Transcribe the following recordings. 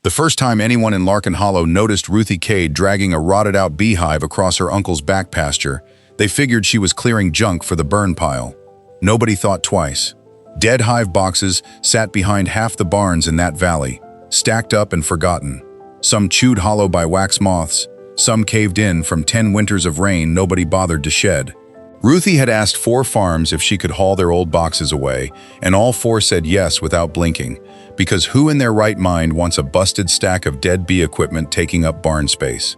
The first time anyone in Larkin Hollow noticed Ruthie Cade dragging a rotted-out beehive across her uncle's back pasture, they figured she was clearing junk for the burn pile. Nobody thought twice. Dead hive boxes sat behind half the barns in that valley, stacked up and forgotten. Some chewed hollow by wax moths, some caved in from 10 winters of rain nobody bothered to shed. Ruthie had asked 4 farms if she could haul their old boxes away, and all 4 said yes without blinking, because who in their right mind wants a busted stack of dead bee equipment taking up barn space?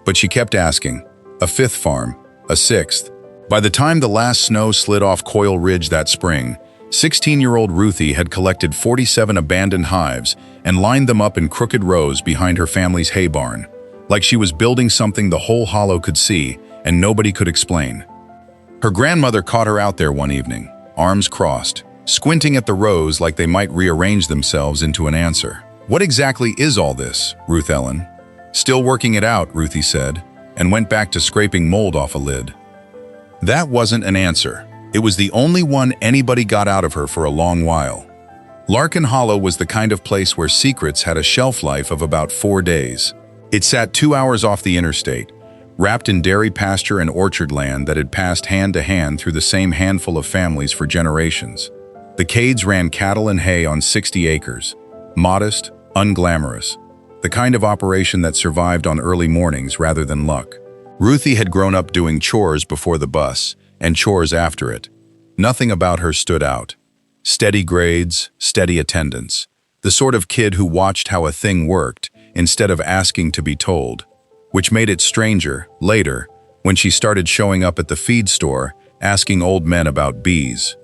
But she kept asking. A 5th farm, a 6th. By the time the last snow slid off Coil Ridge that spring, 16-year-old Ruthie had collected 47 abandoned hives and lined them up in crooked rows behind her family's hay barn, like she was building something the whole hollow could see and nobody could explain. Her grandmother caught her out there one evening, arms crossed, squinting at the rows like they might rearrange themselves into an answer. "What exactly is all this, Ruth Ellen?" "Still working it out," Ruthie said, and went back to scraping mold off a lid. That wasn't an answer. It was the only one anybody got out of her for a long while. Larkin Hollow was the kind of place where secrets had a shelf life of about 4 days. It sat 2 hours off the interstate, wrapped in dairy pasture and orchard land that had passed hand to hand through the same handful of families for generations. The Cades ran cattle and hay on 60 acres, modest, unglamorous, the kind of operation that survived on early mornings rather than luck. Ruthie had grown up doing chores before the bus and chores after it. Nothing about her stood out. Steady grades, steady attendance, the sort of kid who watched how a thing worked instead of asking to be told. Which made it stranger, later, when she started showing up at the feed store, asking old men about bees.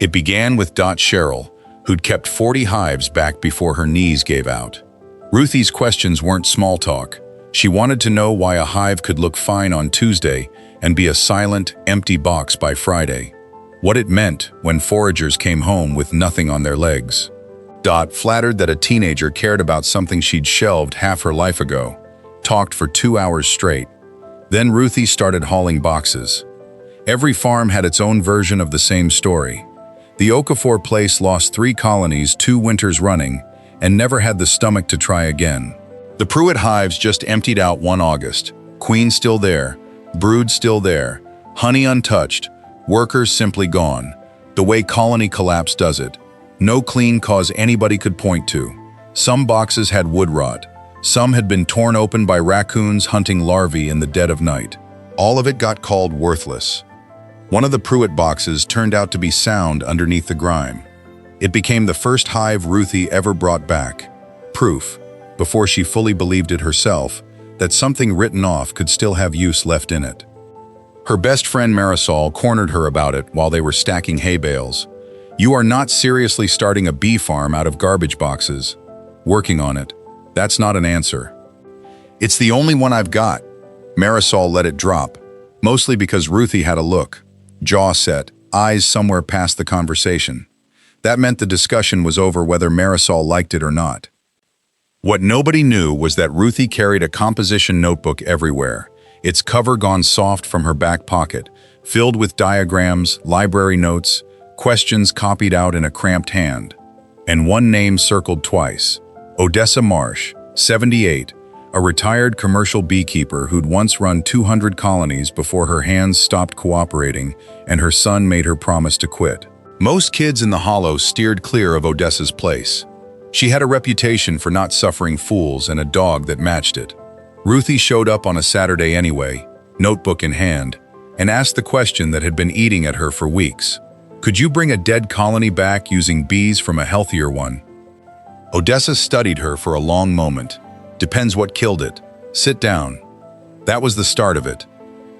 It began with Dot Sherrill, who'd kept 40 hives back before her knees gave out. Ruthie's questions weren't small talk. She wanted to know why a hive could look fine on Tuesday and be a silent, empty box by Friday. What it meant when foragers came home with nothing on their legs. Dot, flattered that a teenager cared about something she'd shelved half her life ago, talked for 2 hours straight. Then Ruthie started hauling boxes. Every farm had its own version of the same story. The Okafor place lost 3 colonies 2 winters running and never had the stomach to try again. The Pruitt hives just emptied out one August. Queen still there, brood still there, honey untouched, workers simply gone. The way colony collapse does it. No clean cause anybody could point to. Some boxes had wood rot. Some had been torn open by raccoons hunting larvae in the dead of night. All of it got called worthless. One of the Pruitt boxes turned out to be sound underneath the grime. It became the first hive Ruthie ever brought back. Proof, before she fully believed it herself, that something written off could still have use left in it. Her best friend Marisol cornered her about it while they were stacking hay bales. "You are not seriously starting a bee farm out of garbage boxes." "Working on it. That's not an answer." "It's the only one I've got." Marisol let it drop, mostly because Ruthie had a look. Jaw set, eyes somewhere past the conversation. That meant the discussion was over whether Marisol liked it or not. What nobody knew was that Ruthie carried a composition notebook everywhere, its cover gone soft from her back pocket, filled with diagrams, library notes, questions copied out in a cramped hand. And one name circled twice. Odessa Marsh, 78, a retired commercial beekeeper who'd once run 200 colonies before her hands stopped cooperating and her son made her promise to quit. Most kids in the Hollow steered clear of Odessa's place. She had a reputation for not suffering fools and a dog that matched it. Ruthie showed up on a Saturday anyway, notebook in hand, and asked the question that had been eating at her for weeks. "Could you bring a dead colony back using bees from a healthier one?" Odessa studied her for a long moment. "Depends what killed it. Sit down." That was the start of it.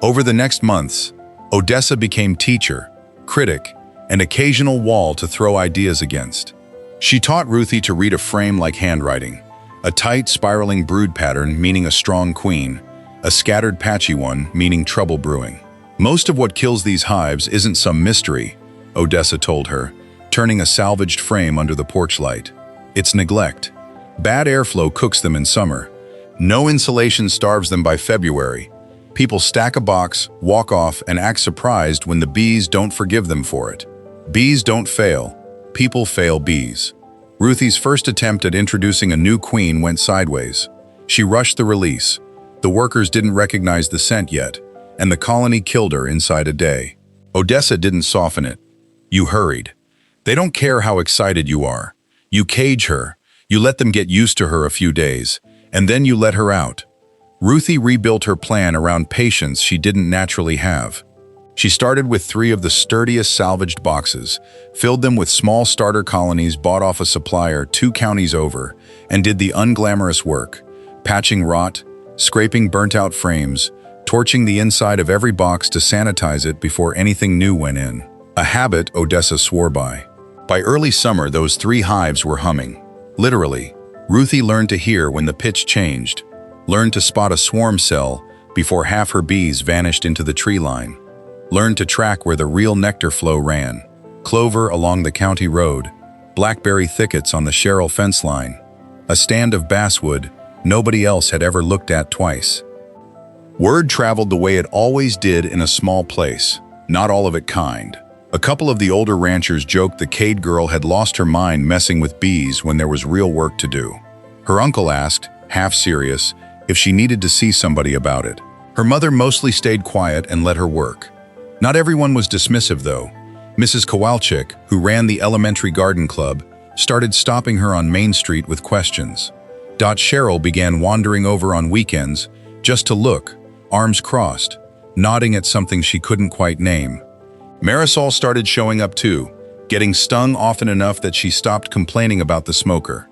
Over the next months, Odessa became teacher, critic, and occasional wall to throw ideas against. She taught Ruthie to read a frame like handwriting, a tight, spiraling brood pattern meaning a strong queen, a scattered, patchy one meaning trouble brewing. "Most of what kills these hives isn't some mystery," Odessa told her, turning a salvaged frame under the porch light. "It's neglect. Bad airflow cooks them in summer. No insulation starves them by February. People stack a box, walk off, and act surprised when the bees don't forgive them for it. Bees don't fail. People fail bees." Ruthie's first attempt at introducing a new queen went sideways. She rushed the release. The workers didn't recognize the scent yet, and the colony killed her inside a day. Odessa didn't soften it. You hurried. They don't care how excited you are. You cage her. You let them get used to her a few days, and then you let her out. Ruthie rebuilt her plan around patience she didn't naturally have. She started with 3 of the sturdiest salvaged boxes, filled them with small starter colonies bought off a supplier 2 counties over, and did the unglamorous work, patching rot, scraping burnt-out frames, torching the inside of every box to sanitize it before anything new went in. A habit Odessa swore by. By early summer, those 3 hives were humming. Literally, Ruthie learned to hear when the pitch changed, learned to spot a swarm cell before half her bees vanished into the tree line, learned to track where the real nectar flow ran, clover along the county road, blackberry thickets on the Sherrill fence line, a stand of basswood nobody else had ever looked at twice. Word traveled the way it always did in a small place, not all of it kind. A couple of the older ranchers joked the Cade girl had lost her mind messing with bees when there was real work to do. Her uncle asked, half serious, if she needed to see somebody about it. Her mother mostly stayed quiet and let her work. Not everyone was dismissive, though. Mrs. Kowalczyk, who ran the elementary garden club, started stopping her on Main Street with questions. Cheryl began wandering over on weekends just to look, arms crossed, nodding at something she couldn't quite name. Marisol started showing up too, getting stung often enough that she stopped complaining about the smoker.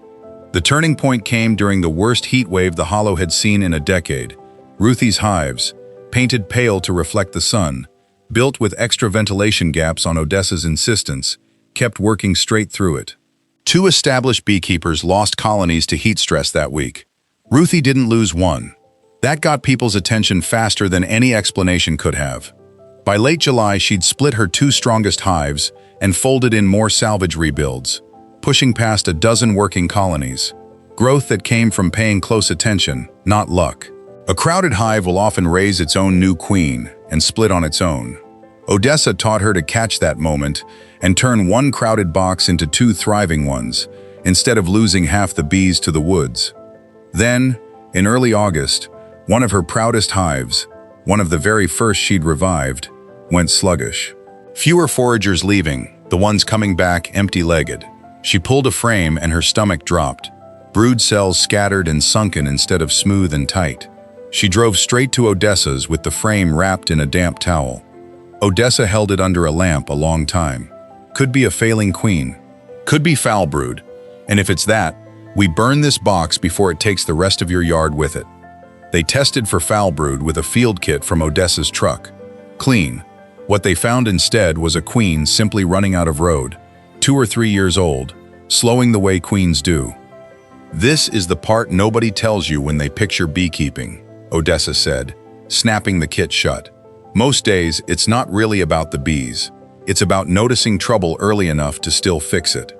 The turning point came during the worst heat wave the Hollow had seen in a decade. Ruthie's hives, painted pale to reflect the sun, built with extra ventilation gaps on Odessa's insistence, kept working straight through it. 2 established beekeepers lost colonies to heat stress that week. Ruthie didn't lose one. That got people's attention faster than any explanation could have. By late July, she'd split her 2 strongest hives and folded in more salvage rebuilds, pushing past a dozen working colonies. Growth that came from paying close attention, not luck. A crowded hive will often raise its own new queen and split on its own. Odessa taught her to catch that moment and turn one crowded box into 2 thriving ones, instead of losing half the bees to the woods. Then, in early August, one of her proudest hives, one of the very first she'd revived, went sluggish. Fewer foragers leaving, the ones coming back empty-legged. She pulled a frame and her stomach dropped. Brood cells scattered and sunken instead of smooth and tight. She drove straight to Odessa's with the frame wrapped in a damp towel. Odessa held it under a lamp a long time. Could be a failing queen. Could be foul brood. And if it's that, we burn this box before it takes the rest of your yard with it. They tested for foul brood with a field kit from Odessa's truck. Clean. What they found instead was a queen simply running out of road, 2 or 3 years old, slowing the way queens do. This is the part nobody tells you when they picture beekeeping, Odessa said, snapping the kit shut. Most days, it's not really about the bees. It's about noticing trouble early enough to still fix it.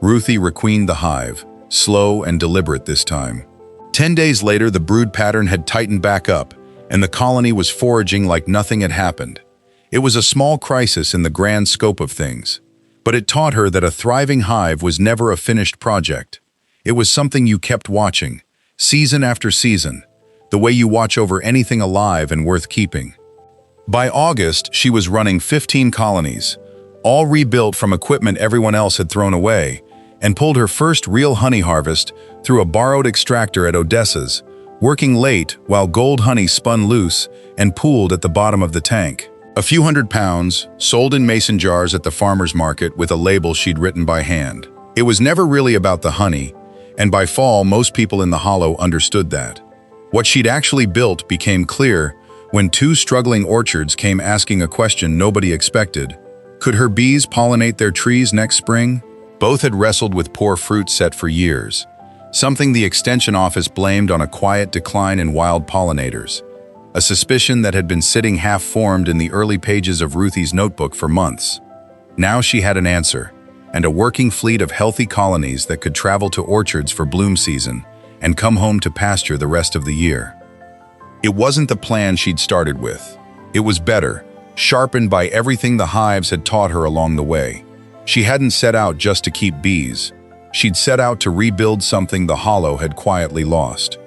Ruthie requeened the hive, slow and deliberate this time. 10 days later, the brood pattern had tightened back up, and the colony was foraging like nothing had happened. It was a small crisis in the grand scope of things, but it taught her that a thriving hive was never a finished project. It was something you kept watching, season after season, the way you watch over anything alive and worth keeping. By August, she was running 15 colonies, all rebuilt from equipment everyone else had thrown away, and pulled her first real honey harvest through a borrowed extractor at Odessa's, working late while gold honey spun loose and pooled at the bottom of the tank. A few hundred pounds, sold in mason jars at the farmer's market with a label she'd written by hand. It was never really about the honey, and by fall most people in the Hollow understood that. What she'd actually built became clear when 2 struggling orchards came asking a question nobody expected. Could her bees pollinate their trees next spring? Both had wrestled with poor fruit set for years, something the extension office blamed on a quiet decline in wild pollinators, a suspicion that had been sitting half-formed in the early pages of Ruthie's notebook for months. Now she had an answer, and a working fleet of healthy colonies that could travel to orchards for bloom season and come home to pasture the rest of the year. It wasn't the plan she'd started with. It was better, sharpened by everything the hives had taught her along the way. She hadn't set out just to keep bees. She'd set out to rebuild something the hollow had quietly lost.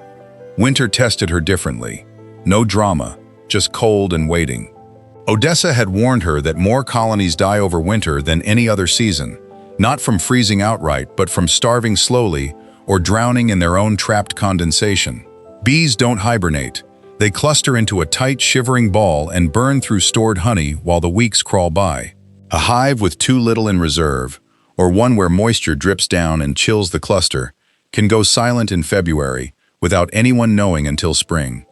Winter tested her differently. No drama, just cold and waiting. Odessa had warned her that more colonies die over winter than any other season, not from freezing outright, but from starving slowly or drowning in their own trapped condensation. Bees don't hibernate. They cluster into a tight, shivering ball and burn through stored honey while the weeks crawl by. A hive with too little in reserve, or one where moisture drips down and chills the cluster, can go silent in February without anyone knowing until spring.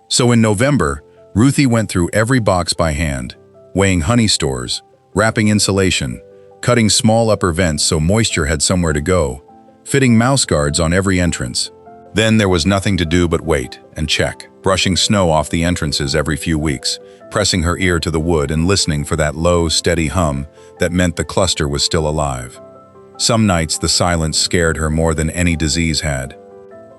So in November, Ruthie went through every box by hand, weighing honey stores, wrapping insulation, cutting small upper vents so moisture had somewhere to go, fitting mouse guards on every entrance. Then there was nothing to do but wait and check, brushing snow off the entrances every few weeks, pressing her ear to the wood and listening for that low, steady hum that meant the cluster was still alive. Some nights the silence scared her more than any disease had.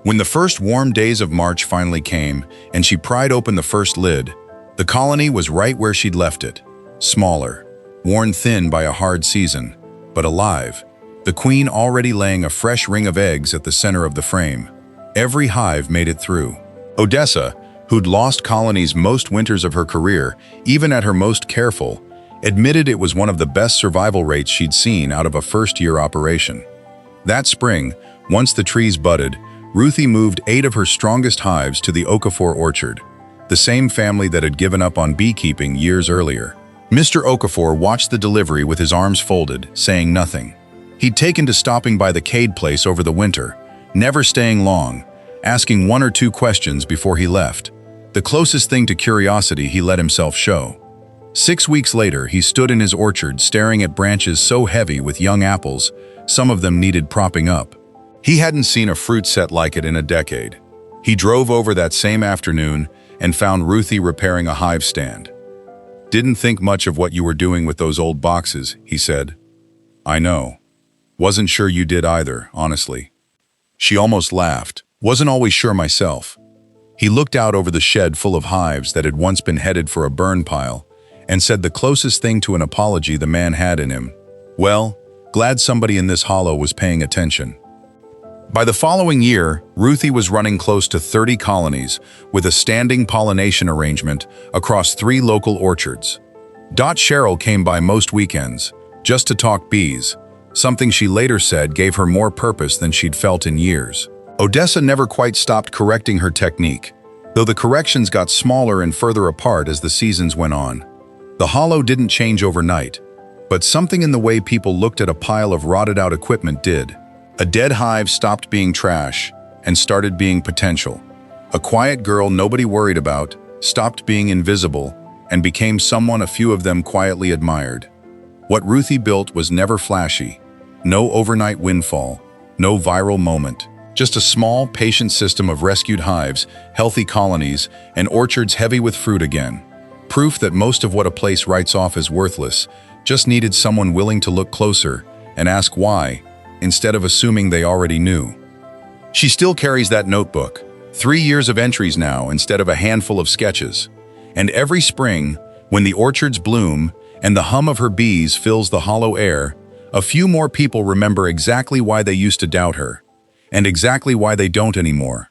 When the first warm days of March finally came and she pried open the first lid, the colony was right where she'd left it, smaller, worn thin by a hard season, but alive, the queen already laying a fresh ring of eggs at the center of the frame. Every hive made it through. Odessa, who'd lost colonies most winters of her career, even at her most careful, admitted it was one of the best survival rates she'd seen out of a first-year operation. That spring, once the trees budded, Ruthie moved 8 of her strongest hives to the Okafor orchard, the same family that had given up on beekeeping years earlier. Mr. Okafor watched the delivery with his arms folded, saying nothing. He'd taken to stopping by the Cade place over the winter, never staying long, asking 1 or 2 questions before he left, the closest thing to curiosity he let himself show. 6 weeks later, he stood in his orchard staring at branches so heavy with young apples, some of them needed propping up. He hadn't seen a fruit set like it in a decade. He drove over that same afternoon and found Ruthie repairing a hive stand. "Didn't think much of what you were doing with those old boxes," he said. "I know. Wasn't sure you did either, honestly." She almost laughed. "Wasn't always sure myself." He looked out over the shed full of hives that had once been headed for a burn pile and said the closest thing to an apology the man had in him. "Well, glad somebody in this hollow was paying attention." By the following year, Ruthie was running close to 30 colonies with a standing pollination arrangement across 3 local orchards. Cheryl came by most weekends, just to talk bees, something she later said gave her more purpose than she'd felt in years. Odessa never quite stopped correcting her technique, though the corrections got smaller and further apart as the seasons went on. The hollow didn't change overnight, but something in the way people looked at a pile of rotted-out equipment did. A dead hive stopped being trash and started being potential. A quiet girl nobody worried about stopped being invisible and became someone a few of them quietly admired. What Ruthie built was never flashy. No overnight windfall, no viral moment. Just a small, patient system of rescued hives, healthy colonies, and orchards heavy with fruit again. Proof that most of what a place writes off as worthless just needed someone willing to look closer and ask why, instead of assuming they already knew. She still carries that notebook, 3 years of entries now instead of a handful of sketches. And every spring, when the orchards bloom and the hum of her bees fills the hollow air, a few more people remember exactly why they used to doubt her, and exactly why they don't anymore.